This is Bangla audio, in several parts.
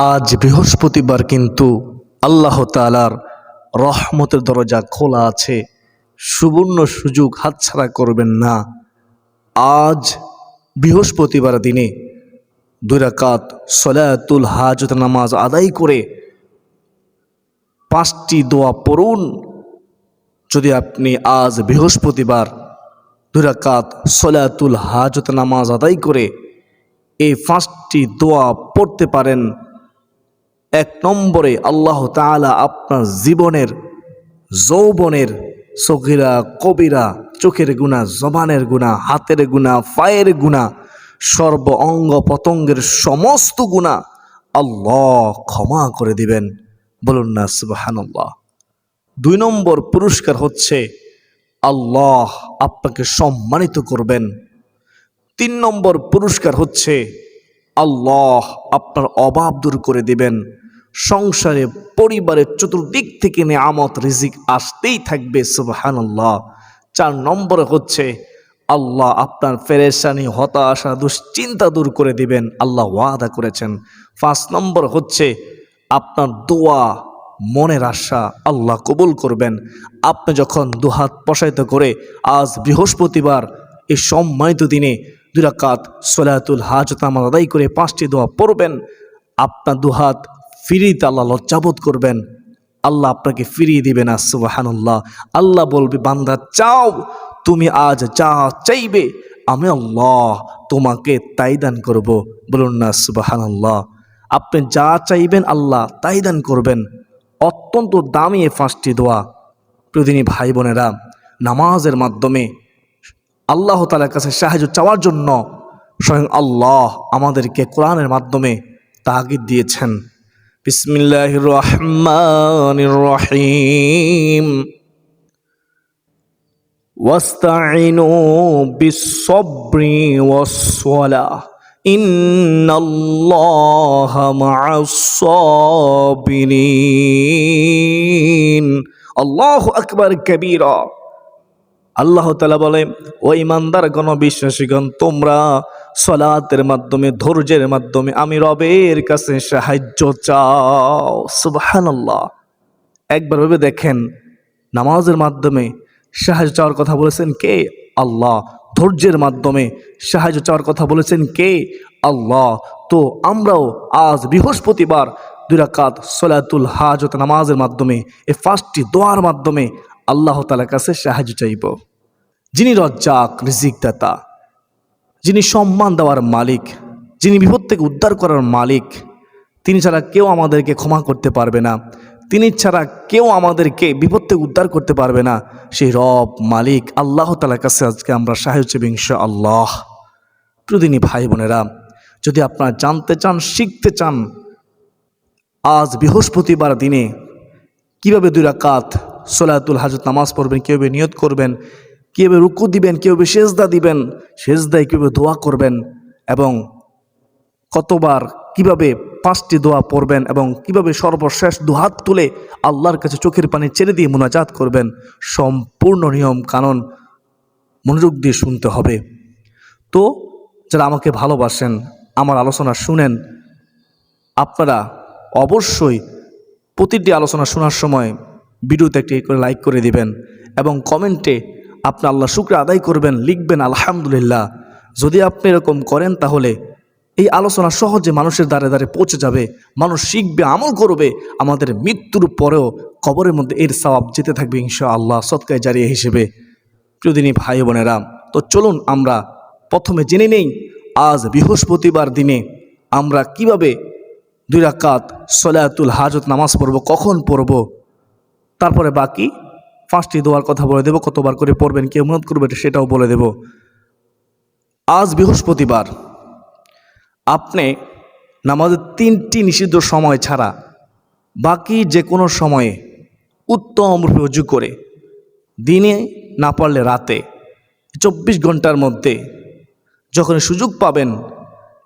আজ বৃহস্পতিবার, কিন্তু আল্লাহ তাআলার রহমতের দরজা খোলা আছে। সুবর্ণ সুযোগ হাতছাড়া করবেন না। আজ বৃহস্পতিবার দিনে 2 রাকাত সলাতুল হাজত নামাজ আদায় করে 5টি দোয়া পড়ুন। যদি আপনি আজ বৃহস্পতিবার 2 রাকাত সলাতুল হাজত নামাজ আদায় করে এই 5টি দোয়া পড়তে পারেন, 1 নম্বরে আল্লাহ তাআলা আপনার জীবনের যৌবনের সগীরা কবিরা, চোখের গুনাহ, জবানের গুনাহ, হাতের গুনাহ, পায়ের গুনাহ, সর্ব অঙ্গ প্রত্যঙ্গের সমস্ত গুনাহ আল্লাহ ক্ষমা করে দিবেন। বলুন না সুবহানাল্লাহ। 2 নম্বর পুরস্কার হচ্ছে আল্লাহ আপনাকে সম্মানিত করবেন। 3 নম্বর পুরস্কার হচ্ছে আল্লাহ আপনার অভাব দূর করে দিবেন। সংসারে পরিবারের চতুর্দিক থেকে নেয়ামত রিজিক আসতেই থাকবে সুবহানাল্লাহ। 4 নম্বরে হচ্ছে আল্লাহ আপনার পেরেশানি, হতাশা, দুশ্চিন্তা দূর করে দিবেন, আল্লাহ ওয়াদা করেছেন। 5 নম্বর হচ্ছে আপনার দোয়া, মনের আশা আল্লাহ কবুল করবেন। আপনি যখন 2 হাত প্রসারিত করে আজ বৃহস্পতিবার এই সম্মানিত দিনে 2 রাকাত সলাতুল হাজত নামাজ আদায় করে 5টি দোয়া পড়বেন, আপনার 2 হাত ফিরিয়ে আল্লাহ লজ্জাবোধ করবেন, আল্লাহ আপনাকে ফিরিয়ে দিবে না সুবহানাল্লাহ। আল্লাহ বলবে, বান্দা চাও, তুমি আজ যা চাইবে আমি আল্লাহ তোমাকে তাই দান করব। বলুন না সুবহানাল্লাহ। আপনি যা চাইবেন আল্লাহ তাই দান করবেন। অত্যন্ত দামি এই 5টি দোয়া। প্রতিদিনই ভাই বোনেরা, নামাজের মাধ্যমে আল্লাহ তাআলার কাছে সাহায্য চাওয়ার জন্য স্বয়ং আল্লাহ আমাদেরকে কোরআনের মাধ্যমে তাগিদ দিয়েছেন। বিসমিল্লাহির রহমানির রহিম। ওয়াস্তাইনু বিস-সাবরি ওয়াস-সালাহ ইন্নাল্লাহা মা'আস-সাবিরিন। আল্লাহু আকবার কাবীরা। আল্লাহ তাআলা বলে, ও ঈমানদারগণ, বিশ্বাসীগণ, তোমরা সালাতের মাধ্যমে, ধৈর্যের মাধ্যমে আমি রবের কাছে সাহায্য চাও। সুবহানাল্লাহ। একবার ভেবে দেখেন, নামাজের মাধ্যমে সাহায্য চাওয়ার কথা বলেছেন কে? আল্লাহ। ধৈর্যের মাধ্যমে সাহায্য চাওয়ার কথা বলেছেন কে? আল্লাহ। তো আমরাও আজ বৃহস্পতিবার 2 রাকাত সলাতুল হাজত নামাজের মাধ্যমে এই 5টি দোয়ার মাধ্যমে আল্লাহ তাআলার কাছে সাহায্য চাইব। যিনি রজ্জাক, রিজিক দাতা, যিনি সম্মান দেওয়ার মালিক, যিনি বিপদ থেকে উদ্ধার করার মালিক, তিনি ছাড়া কেউ আমাদেরকে ক্ষমা করতে পারবে না, তিনি ছাড়া কেউ আমাদেরকে বিপদ থেকে উদ্ধার করতে পারবে না। সেই রব মালিক আল্লাহ তাআলার কাছে আজকে আমরা সাহায্য চাইব ইনশাআল্লাহ। প্রতিদিনই ভাই বোনেরা, যদি আপনারা জানতে চান, শিখতে চান আজ বৃহস্পতিবার দিনে কিভাবে 2 রাকাত সলাতুল হাজত নামাজ পড়বেন, কীভাবে নিয়ত করবেন, কীভাবে রুকু দিবেন, কীভাবে সেজদা দিবেন, সেজদায় কীভাবে দোয়া করবেন, এবং কতবার কিভাবে 5টি দোয়া পড়বেন, এবং কিভাবে সর্বশেষ 2 হাত তুলে আল্লাহর কাছে চোখের পানি ছেড়ে দিয়ে মুনাজাত করবেন, সম্পূর্ণ নিয়ম কানুন মনোযোগ দিয়ে শুনতে হবে। তো যারা আমাকে ভালোবাসেন, আমার আলোচনা শুনেন, আপনারা অবশ্যই প্রতিটি আলোচনা শোনার সময় ভিডিওতে একটি করে লাইক করে দিবেন এবং কমেন্টে আপনি আল্লাহ শুকর আদায় করবেন, লিখবেন আলহামদুলিল্লাহ। যদি আপনি এরকম করেন তাহলে এই আলোচনা সহজে মানুষের দ্বারে দ্বারে পৌঁছে যাবে, মানুষ শিখবে, আমল করবে। আমাদের মৃত্যুর পরেও কবরের মধ্যে এর সওয়াব যেতে থাকবে ইনশাআল্লাহ, সদকায়ে জারিয়া হিসেবে। প্রিয়দিনী ভাই বোনেরা, তো চলুন আমরা প্রথমে জেনে নেই আজ বৃহস্পতিবার দিনে আমরা কিভাবে 2 রাকাত সলাতুল হাজত নামাজ পড়ব, কখন পড়ব, তারপরে বাকি 5টি দোয়ার কথা বলে দেব, কতবার করে পড়বেন, কে মুনাজাত করবে সেটাও বলে দেব। আজ বৃহস্পতিবার আপনি নামাজের 3টি নিষিদ্ধ সময় ছাড়া বাকি যে কোনো সময়ে উত্তম রূপে ওযু করে, দিনে না পারলে রাতে, 24 ঘন্টার মধ্যে যখন সুযোগ পাবেন,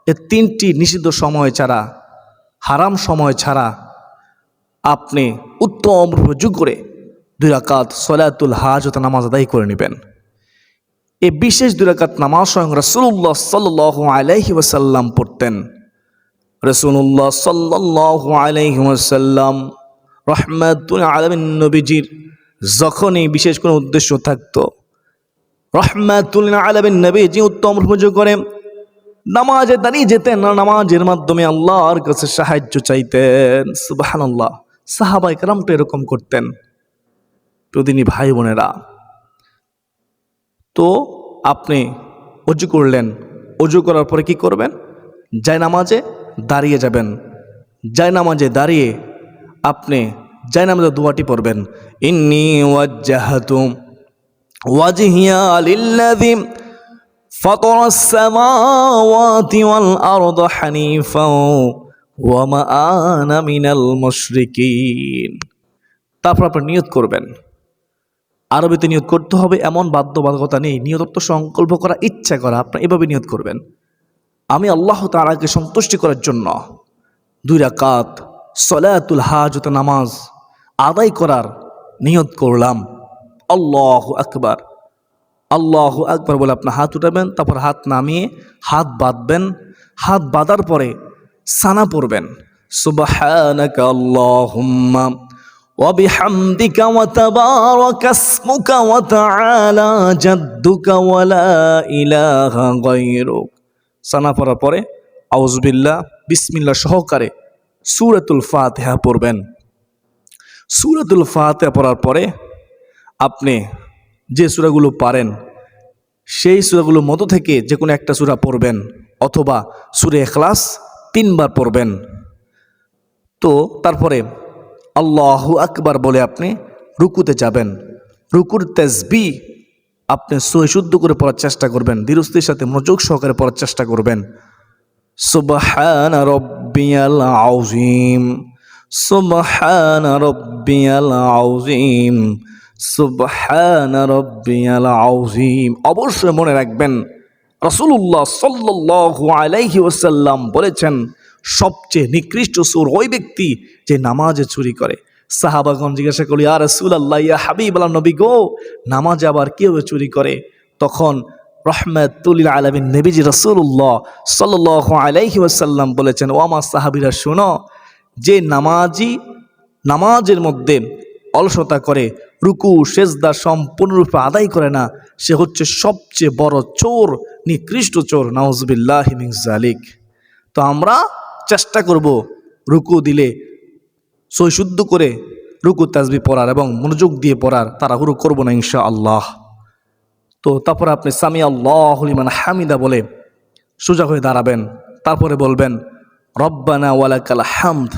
এই 3টি নিষিদ্ধ সময় ছাড়া, হারাম সময় ছাড়া আপনি উত্তম রূপে ওযু করে 2 রাকাত সলাতুল হাজত নামাজ আদায় করে নেবেন। এই বিশেষ 2 রাকাত নামাজ স্বয়ং রাসূলুল্লাহ সাল্লাল্লাহু আলাইহি ওয়াসাল্লাম পড়তেন। রাসূলুল্লাহ সাল্লাল্লাহু আলাইহি ওয়াসাল্লাম রাহমাতুল আলামিন নবীজির যখনই বিশেষ কোনো উদ্দেশ্য থাকতো, রাহমাতুল আলামিন নবীজি উত্তম রুজু করে নামাজে দাঁড়িয়ে যেতেন, না নামাজের মাধ্যমে আল্লাহর কাছে সাহায্য চাইতেন। সুবহানাল্লাহ। সাহাবায়ে কেরাম তো এরকম করতেন। প্রদিনী ভাই বোনেরা, তো আপনি ওযু করলেন, ওযু করার পরে কি করবেন? জায়নামাজে দাঁড়িয়ে যাবেন। জায়নামাজে দাঁড়িয়ে আপনি জায়নামাজের দোয়াটি পড়বেন, ইন্নী ওয়াজ্জাহতু ওয়াজহিয়া লিল্লাযী ফাতারাস সামাওয়াতি ওয়াল আরদা হানিফাও ওয়া মা আনা মিনাল মুশরিকিন। তারপর আপনি নিয়ত করবেন। আরবিতে নিয়ত করতে হবে এমন বাধ্যবাধকতা নেই। নিয়ত তো সংকল্প করা, ইচ্ছা করা। আপনি এভাবে নিয়ত করবেন, আমি আল্লাহ তাআলাকে সন্তুষ্টি করার জন্য 2 রাকাত সলাতুল হাজত নামাজ আদায় করার নিয়ত করলাম। আল্লাহু আকবার। আল্লাহু আকবার বলে আপনি হাত উঠাবেন, তারপর হাত নামিয়ে হাত বাঁধবেন। হাত বাঁধার পরে সানা পড়বেন, সুবহানাকা আল্লাহুম্মা ওয়া বিহামদিকা ওয়া তাবারাকা ইসমুকা ওয়া তাআলা জাদ্দুকা ওয়া লা ইলাহা গায়রুক। সানা পড়ার পরে আউযুবিল্লাহ বিসমিল্লাহ সহকারে সূরাতুল ফাতিহা পড়বেন। সূরাতুল ফাতিহা পড়ার পরে আপনি যে সূরাগুলো পারেন সেই সূরাগুলোর মধ্য থেকে যে কোনো একটা সূরা পড়বেন, অথবা সূরা ইখলাস 3 বার পড়বেন। তো তারপরে আল্লাহু আকবার বলে আপনি রুকুতে যাবেন। রুকুর তাসবিহ আপনি শুদ্ধ করে পড়ার চেষ্টা করবেন, ধীরস্থির সাথে মনোযোগ সহকারে পড়ার চেষ্টা করবেন। সুবহান রাব্বিয়াল আযীম, সুবহান রাব্বিয়াল আযীম, সুবহান রাব্বিয়াল আযীম। অবশ্যই মনে রাখবেন রাসূলুল্লাহ সাল্লাল্লাহু আলাইহি ওয়াসাল্লাম বলেছেন, সবচেয়ে নিকৃষ্ট চোর ওই ব্যক্তি যে নামাজে চুরি করে। সাহাবাগণ জিজ্ঞাসা করল, ইয়া রাসূলুল্লাহ, ইয়া হাবিবাল্লাহ, নবী গো, নামাজে আবার কিভাবে চুরি করে? তখন রাহমাতুল লিল আলামিন নবীজি রাসূলুল্লাহ সাল্লাল্লাহু আলাইহি ওয়াসাল্লাম বলেছেন, ও আমার সাহাবীরা শোনো, যে নামাজি নামাজের মধ্যে অলসতা করে, রুকু সেজদা সম্পূর্ণরূপে আদায় করে না, সে হচ্ছে সবচেয়ে বড় চোর, নিকৃষ্ট চোর। নাউযুবিল্লাহি মিন যালিক। তো আমরা চেষ্টা করব রুকু দিলে শুদ্ধ করে রুকু তাসবিহ পড়ার এবং মনোযোগ দিয়ে পড়ার, তাড়াহুড়ো করব না ইনশাআল্লাহ। তো তারপরে আপনি সামি আল্লাহু লিমান হামিদা বলে সোজা হয়ে দাঁড়াবেন। তারপরে বলবেন, রব্বানা ওয়ালাকাল হামদ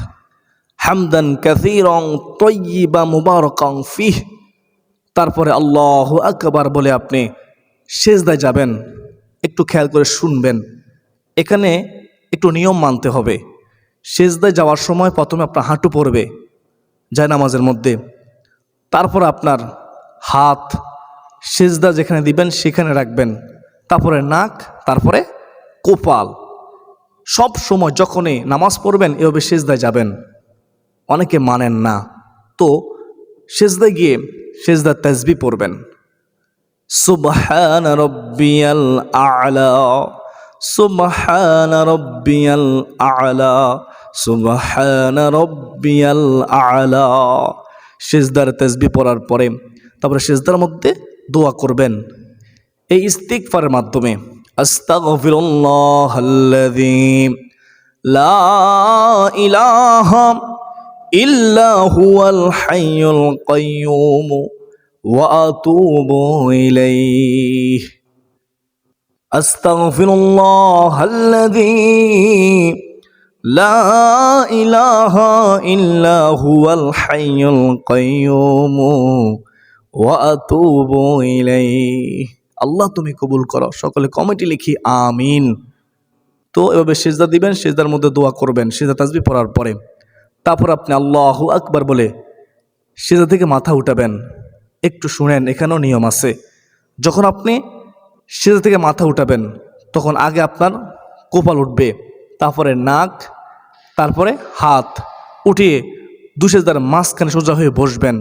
হামদান কাসীরান তাইয়্যিবান মুবারাকান ফিহ। তারপরে আল্লাহু আকবার বলে আপনি সিজদায় যাবেন। একটু খেয়াল করে শুনবেন, এখানে একটু নিয়ম মানতে হবে। সিজদায় যাওয়ার সময় প্রথমে আপনার হাঁটু পড়বে জায়নামাজের মধ্যে, তারপর আপনার হাত সিজদা যেখানে দিবেন সেখানে রাখবেন, তারপরে নাক, তারপরে কপাল। সব সময় যখনই নামাজ পড়বেন এভাবে সিজদায় যাবেন। অনেকে মানেন না, তো সিজদায় গিয়ে সিজদার তাসবিহ পড়বেন, সুবহান রাব্বিয়াল আ'লা, সুবহান রাব্বিয়াল আ'লা, সুবহান রাব্বিয়াল আ'লা। সিজদার তাসবিহ পড়ার পরে তারপরে সিজদার মধ্যে দোয়া করবেন এই ইস্তিগফারের মাধ্যমে, আস্তাগফিরুল্লাহাল্লাযী লা ইলাহা ইল্লা হুয়াল হাইয়ুল কাইয়্যুম ওয়া আতুবু ইলাইহি, আস্তাগফিরুল্লাহাল্লাযী লা ইলাহা ইল্লা হুয়াল হাইয়ুল কাইয়্যুম ওয়া আতুবু ইলাইহি। আল্লাহ তুমি কবুল করো। সকলে কমেন্টে লিখি আমিন। তো এভাবে সিজদা দিবেন, সিজদার মধ্যে দোয়া করবেন সিজদা তাসবিহ পড়ার পরে। তারপর আপনি আল্লাহু আকবার বলে সিজদা থেকে মাথা উঠাবেন। একটু শুনেন, এখানেও নিয়ম আছে। যখন আপনি সিজদা থেকে মাথা উঠাবেন তখন আগে আপনার কপাল উঠবে, তারপরে নাক, তারপরে হাত উঠিয়ে 2 সিজদার মাঝখানে সোজা হয়ে বসবেন।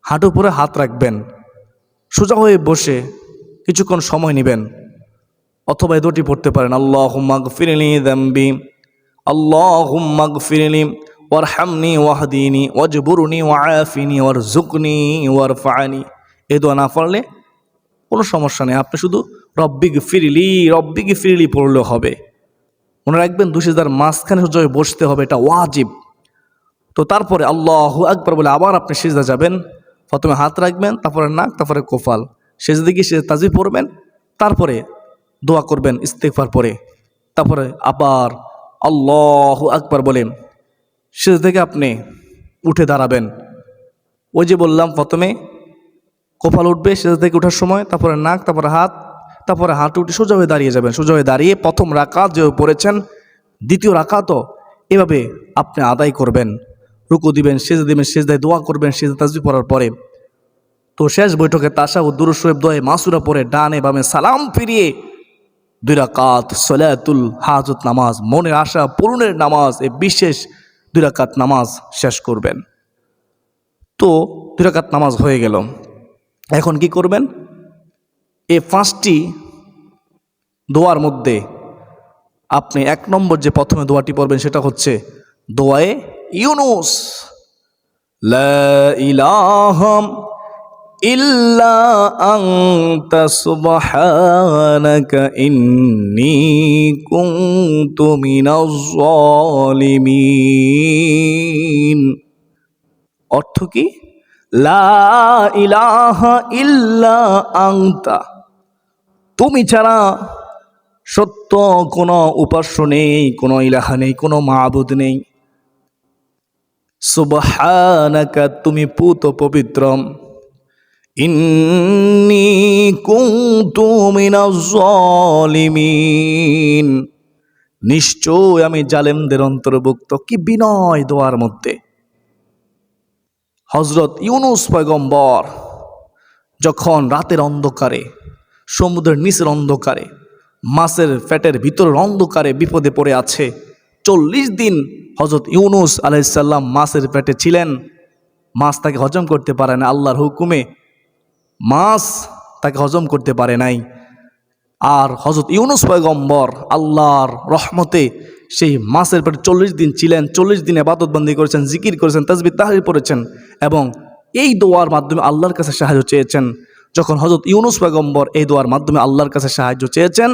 হাঁটুর উপরে হাত রাখবেন, সোজা হয়ে বসে কিছুক্ষণ সময় নেবেন, অথবা এই দুটি পড়তে পারেন, আল্লাহুম্মা গফিরলি যামবি, আল্লাহুম্মা গফিরলি ওয়ারহামনি ওয়াহদিনি ওয়াজবুরনি ওয়াআফিনি ওয়ারযুকনি ওয়ারফা'নি। এই দোয়া না পড়লে কোনো সমস্যা নেই, আপনি শুধু রব্বি গফিরলি পড়লেও হবে। মনে রাখবেন দুশিদার মাঝখানে সোজা বসতে হবে, এটা ওয়াজিব। তো তারপরে আল্লাহু আকবার বলে আবার আপনি সিজদা যাবেন। প্রথমে হাত রাখবেন, তারপরে নাক, তারপরে কপাল, সিজদা গিয়ে সিজদা তাসবিহ পড়বেন, তারপরে দোয়া করবেন ইস্তিগফার পড়ে, তারপরে আবার আল্লাহু আকবার বলেন সিজদা থেকে আপনি উঠে দাঁড়াবেন। ওই যে বললাম প্রথমে কপাল উঠবে সিজদা থেকে ওঠার সময়, তারপরে নাক, তারপরে হাত, তারপরে হাঁটু উঠে সোজা হয়ে দাঁড়িয়ে যাবেন। সোজা হয়ে দাঁড়িয়ে প্রথম রাকাত যে পড়েছেন দ্বিতীয় রাকাতও এভাবে আপনি আদায় করবেন। রুকু দিবেন, সিজদা দিবেন, সিজদায় দোয়া করবেন সিজদা তাসবিহ পড়ার পরে। তো শেষ বৈঠকে তাশাহুদ দুরূদ শরীফ দোয়া মাসুরা পড়ে ডানে বামে সালাম ফিরিয়ে 2 রাকাত সলাতুল হাজত নামাজ, মনের আশা পূরণের নামাজ, এই বিশেষ 2 রাকাত নামাজ শেষ করবেন। তো 2 রাকাত নামাজ হয়ে গেল। এখন কি করবেন? এই 5টি দোয়ার মধ্যে আপনি 1 নম্বর যে প্রথমে দোয়াটি পড়বেন সেটা হচ্ছে দোয়ায়ে ইউনুস। লা ইলাহা ইল্লা আনতা সুবহানাকা ইন্নী কুনতু মিনাজ জালিমিন। অর্থ কি? লা ইলাহা ইল্লা আনতা, তুমি ছাড়া সত্য কোনো উপাস্য নেই, কোনো ইলাহা নেই, কোনো মাবুদ নেই। সুবহানাকা, তুমি পুত পবিত্র। ইন্নী কুনতু মিনাজ জালিমিন, নিশ্চয় আমি জালেমদের অন্তর্ভুক্ত। কি বিনয় দোয়ার মধ্যে। হযরত ইউনুস পয়গম্বর যখন রাতের অন্ধকারে, সমুদ্রের নিচের অন্ধকারে, মাছের পেটের ভিতরের অন্ধকারে বিপদে পড়ে আছে, 40 দিন হযরত ইউনুস আলাইহিস সালাম মাছের পেটে ছিলেন। মাছ তাকে হজম করতে পারে না, আল্লাহর হুকুমে মাছ তাকে হজম করতে পারে নাই। আর হযরত ইউনুস পয়গম্বর আল্লাহর রহমতে সেই মাছের পেটে 40 দিন ছিলেন। 40 দিন ইবাদত বন্দেগী করেছেন, জিকির করেছেন, তাসবিহ তাহলিল পড়েছেন এবং এই দোয়ার মাধ্যমে আল্লাহর কাছে সাহায্য চেয়েছেন। যখন হযরত ইউনুস পয়গম্বর এই দোয়ার মাধ্যমে আল্লাহর কাছে সাহায্য চেয়েছেন,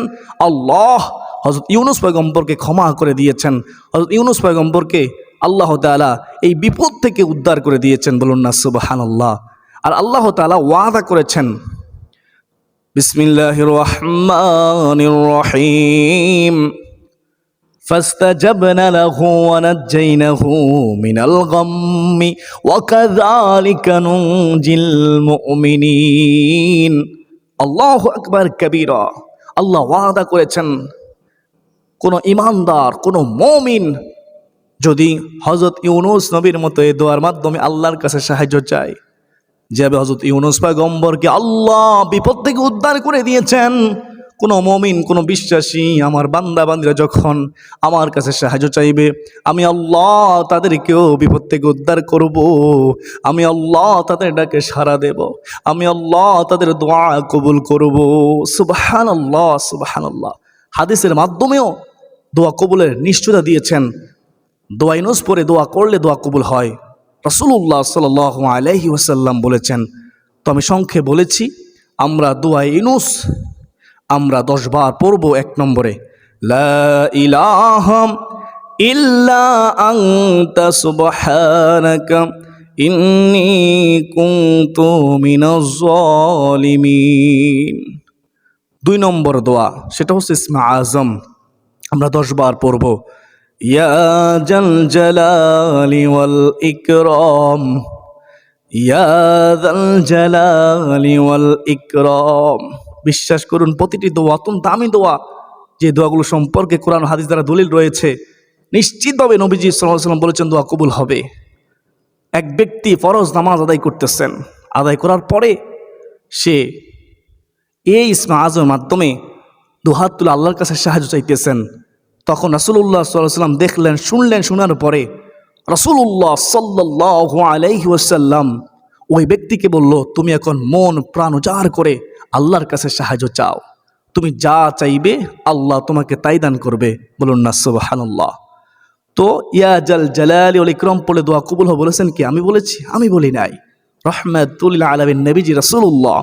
আল্লাহ হযরত ইউনুস পয়গম্বরকে ক্ষমা করে দিয়েছেন। হযরত ইউনুস পয়গম্বরকে আল্লাহ তাআলা এই বিপদ থেকে উদ্ধার করে দিয়েছেন। বলুন না সুবহানাল্লাহ। আর আল্লাহ তাআলা ওয়াদা করেছেন, বিসমিল্লাহির রহমানির রহিম, ফাস্তাজাবনা লাহু ওয়া নাজ্জাইনাহু মিনাল গাম্মি ওয়া কাযালিকা নুনজিল মুমিনিন। আল্লাহু আকবার কাবীরা। আল্লাহ ওয়াদা করেছেন কোন ইমানদার, কোন মুমিন যদি হযরত ইউনুস নবীর মতো এই দোয়ার মাধ্যমে আল্লাহর কাছে সাহায্য চায়, যেভাবে হযরত ইউনুস পয়গম্বরকে আল্লাহ বিপদ থেকে উদ্ধার করে দিয়েছেন, কোনো মুমিন, কোনো বিশ্বাসী আমার বান্দা বান্দীরা যখন আমার কাছে সাহায্য চাইবে, আমি আল্লাহ তাদেরকেও বিপদ থেকে উদ্ধার করব। আমি আল্লাহ তাদের ডাকে সাড়া দেব। আমি আল্লাহ তাদের দোয়া কবুল করব। সুবহানাল্লাহ, সুবহানাল্লাহ। হাদিসের মাধ্যমেও দোয়া কবুলের নিশ্চয়তা দিয়েছেন। দোয়া ইউনুস পড়ে দোয়া করলে দোয়া কবুল হয়। রাসূলুল্লাহ সাল্লাল্লাহু আলাইহি ওয়াসাল্লাম বলেছেন। তো আমি সংক্ষেপে বলেছি, আমরা দোয়া ইউনুস আমরা 10 বার পড়ব। 1 নম্বরে লা ইলাহা ইল্লা আনতা সুবহানাকা ইন্নী কুনতু মিনাজ জালিমিন। 2 নম্বর দোয়া সেটা হচ্ছে ইসমে আজম, আমরা 10 বার পড়ব। ইয়া জাল জালালি ওয়াল ইকরাম, ইয়া জাল জালালি ওয়াল ইকরাম। বিশ্বাস করুন প্রতিটি দোয়া অত্যন্ত দামি দোয়া। যে দোয়াগুলো সম্পর্কে কোরআন হাদিস দ্বারা দলিল রয়েছে, নিশ্চিতভাবে নবীজি সাল্লাল্লাহু আলাইহি ওয়াসাল্লাম বলেছেন দোয়া কবুল হবে। এক ব্যক্তি ফরজ নামাজ আদায় করতেছেন, আদায় করার পরে সে এই ইসমে আজমের মাধ্যমে দুহাত তুলে আল্লাহর কাছে সাহায্য চাইতেছেন। তখন রাসূলুল্লাহ সাল্লাল্লাহু আলাইহি ওয়াসাল্লাম দেখলেন, শুনলেন, শোনার পরে রাসূলুল্লাহ সাল্লাল্লাহু আলাইহি ওয়াসাল্লাম ওই ব্যক্তিকে বলল, তুমি এখন মন প্রাণ উজাড় করে আল্লাহর কাছে সাহায্য চাও। তুমি যা চাইবে আল্লাহ তোমাকে তাই দান করবে। বলুন না সুবহানাল্লাহ। তো ইয়া জাল জালালি ওয়াল ইকরাম পড়লে দোয়া কবুল হবে বলেছেন কি? আমি বলেছি? আমি বলি নাই। রহমাতুল আলামিন নবীজি রাসূলুল্লাহ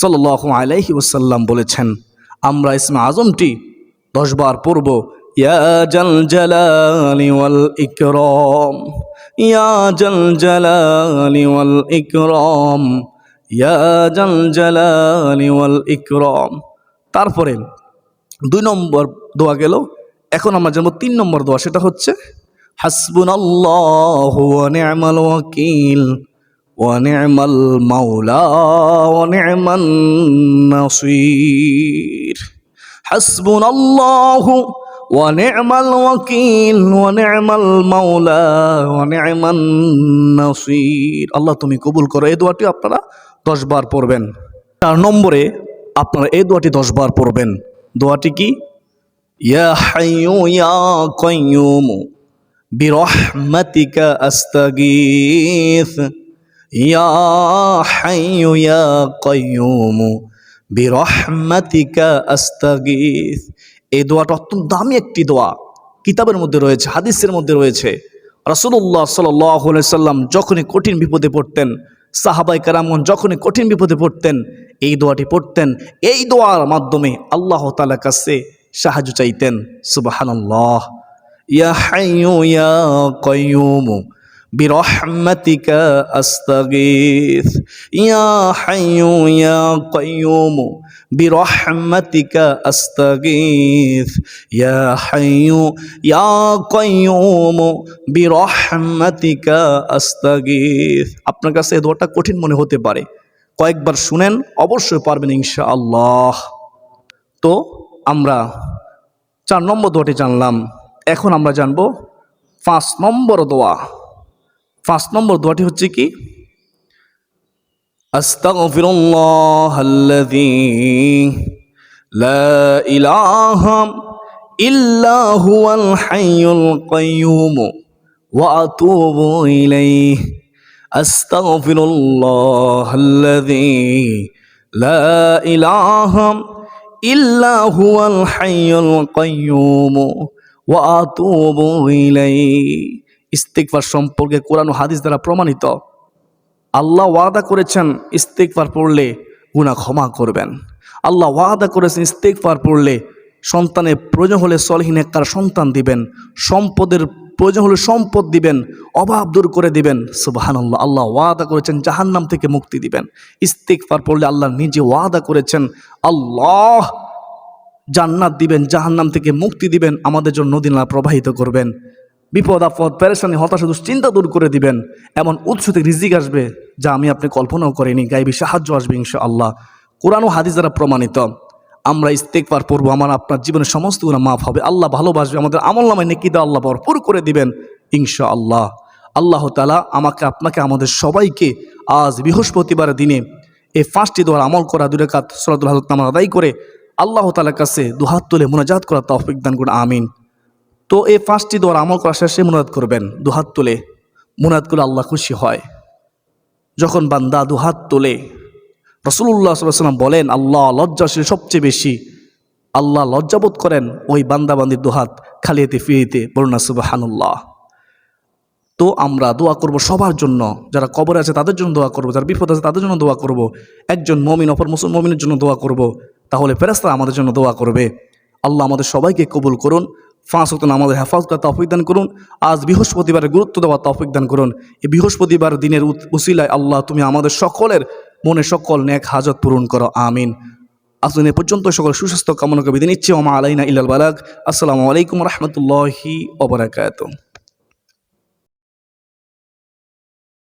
সাল্লাল্লাহু আলাইহি ওয়াসাল্লাম বলেছেন, আমরা ইসমে আজমটি 10 বার পড়ব। ইয়া জাল জালালি ওয়াল ইকরাম, ইয়া জাল জালালি ওয়াল ইকরাম, ইয়া জাল জালালি ওয়াল ইকরাম। তারপরে 2 নম্বর দোয়া গেল। এখন আমরা জানবো 3 নম্বর দোয়া, সেটা হচ্ছে হাসবুনাল্লাহু ওয়া নি'মাল ওয়াকিল ওয়া নি'মাল মাওলা ওয়া নি'মান নাসির। হাসবুনাল্লাহু ওয়া নি'মাল ওয়াকিল ওয়া নি'মাল মাওলা ওয়া নি'মান নাসির। আল্লাহ তুমি কবুল করো। এই দোয়াটি আপনারা 10 বার পড়বেন। 4 নম্বরে আপনারা এই দোয়াটি 10 বার পড়বেন। দোয়াটি কি? ইয়া হাইয়ু ইয়া কাইয়ুম বিরহমাতিকা আস্তাগীথ, ইয়া হাইয়ু ইয়া কাইয়ুম বিরহমাতিকা আস্তাগীথ। এই দোয়াটা অত্যন্ত দামি একটি দোয়া, কিতাবের মধ্যে রয়েছে, হাদিসের মধ্যে রয়েছে। রাসূলুল্লাহ সাল্লাল্লাহু আলাইহি সাল্লাম যখনই কঠিন বিপদে পড়তেন, সাহাবায়ে কেরামগণ যখনই কঠিন বিপদে পড়তেন, এই দোয়াটি পড়তেন। এই দোয়ার মাধ্যমে আল্লাহ তাআলার কাছে সাহায্য চাইতেন। সুবহানাল্লাহ। ইয়া হাইয়ু ইয়া কাইয়ুম বিরহমাতিকা আস্তাগীথ, ইয়া হাইয়ু ইয়া কাইয়ুম বিরহমাতিকা আস্তাগীথ, ইয়া হাইয়ু ইয়া কাইয়ুম বিরহমাতিকা আস্তাগীথ। আপনার কাছে এই দোয়াটা কঠিন মনে হতে পারে, কয়েকবার শুনেন, অবশ্যই পারবেন ইনশাআল্লাহ। তো আমরা 4 নম্বর দোয়াটি জানলাম। এখন আমরা জানবো 5 নম্বর দোয়া। 5 নম্বর দোয়াটি হচ্ছে কি? আস্তাগফিরুল্লাহাল্লাযী লা ইলাহা ইল্লা হুয়াল হাইয়ুল কাইয়্যুম ওয়া আতুবু ইলাইহি। আস্তাগফিরুল্লাহাল্লাযী লা ইলাহা ইল্লা হুয়াল হাইয়ুল কাইয়্যুম ওয়া আতুবু ইলাইহি। ইস্তিগফার সম্পর্কে কোরআন ও হাদিস দ্বারা প্রমাণিত। আল্লাহ ওয়াদা করেছেন ইস্তিগফার পড়লে গুনাহ ক্ষমা করবেন। আল্লাহ ওয়াদা করেছেন ইস্তিগফার পড়লে সন্তানের প্রয়োজন হলে সলিহ নেককার সন্তান দিবেন, সম্পদের প্রয়োজন হলে সম্পদ দিবেন, অভাব দূর করে দিবেন। সুবহানাল্লাহ। আল্লাহ ওয়াদা করেছেন জাহান্নাম থেকে মুক্তি দিবেন। ইস্তিগফার পড়লে আল্লাহ নিজে ওয়াদা করেছেন আল্লাহ জান্নাত দিবেন, জাহান্নাম থেকে মুক্তি দিবেন, আমাদের জন্য নদী নালা প্রবাহিত করবেন, বিপদ আপদ পেরেশানি হতাশা দুশ্চিন্তা দূর করে দিবেন। এমন উৎস থেকে রিজিক আসবে যা আমি আপনি কল্পনাও করিনি, গায়বী সাহায্য আসবে ইনশাআল্লাহ। কোরআন ও হাদিস দ্বারা প্রমাণিত। আমরা ইস্তিগফার পড়বো, আমার আপনার জীবনের সমস্ত গুনাহ মাফ হবে, আল্লাহ ভালোবাসবে, আমাদের আমলনামায় নেকি দাও আল্লাহ ভরপুর করে দিবেন ইনশাআল্লাহ। আল্লাহ তাআলা আমাকে আপনাকে আমাদের সবাইকে আজ বৃহস্পতিবার দিনে এই 5টি দোয়ার আমল করা, 2 রাকাত সালাতুল হাজত নামাজ আদায় করে আল্লাহ তাআলার কাছে দুহাত তুলে মুনাজাত করার তৌফিক দান করুন, আমিন। তো এই 5টি দোয়ার আমল করা শেষে মুনাজাত করবেন, দুহাত তুলে মুনাজাত করলে আল্লাহ খুশি হয়। যখন বান্দা দুহাত তোলে, রাসূলুল্লাহ সাল্লাল্লাহু আলাইহি ওয়াসাল্লাম বলেন আল্লাহ লজ্জাশীল সবচেয়ে বেশি, আল্লাহ লজ্জাবোধ করেন ওই বান্দাবান্দির দুহাত খালি হাতে ফিরিতে। বলুন না সুবহানাল্লাহ। তো আমরা দোয়া করব সবার জন্য, যারা কবরে আছে তাদের জন্য দোয়া করব, যারা বিপদ আছে তাদের জন্য দোয়া করব, একজন মুমিন অপর মুমিনের জন্য দোয়া করব, তাহলে ফেরেশতারা আমাদের জন্য দোয়া করবে। আল্লাহ আমাদের সবাইকে কবুল করুন, 5 ওয়াক্ত নামাজে হেফাজত করার তৌফিক দান করুন। আজ বৃহস্পতিবারের গুরুত্ব দেওয়ার তৌফিক দান করুন। এই বৃহস্পতিবার দিনের উসিলায় আল্লাহ তুমি আমাদের সকলের মনে সকল নেক হাজত পূরণ করো, আমিন। আসুন এ পর্যন্ত সকল সুস্বাস্থ্য কামনা করে বিদায় নিচ্ছি। ওয়া মা আলাইনা ইল্লাল বালাগ। আসসালামু আলাইকুম ওয়া রাহমাতুল্লাহি ওয়া বারাকাতুহু।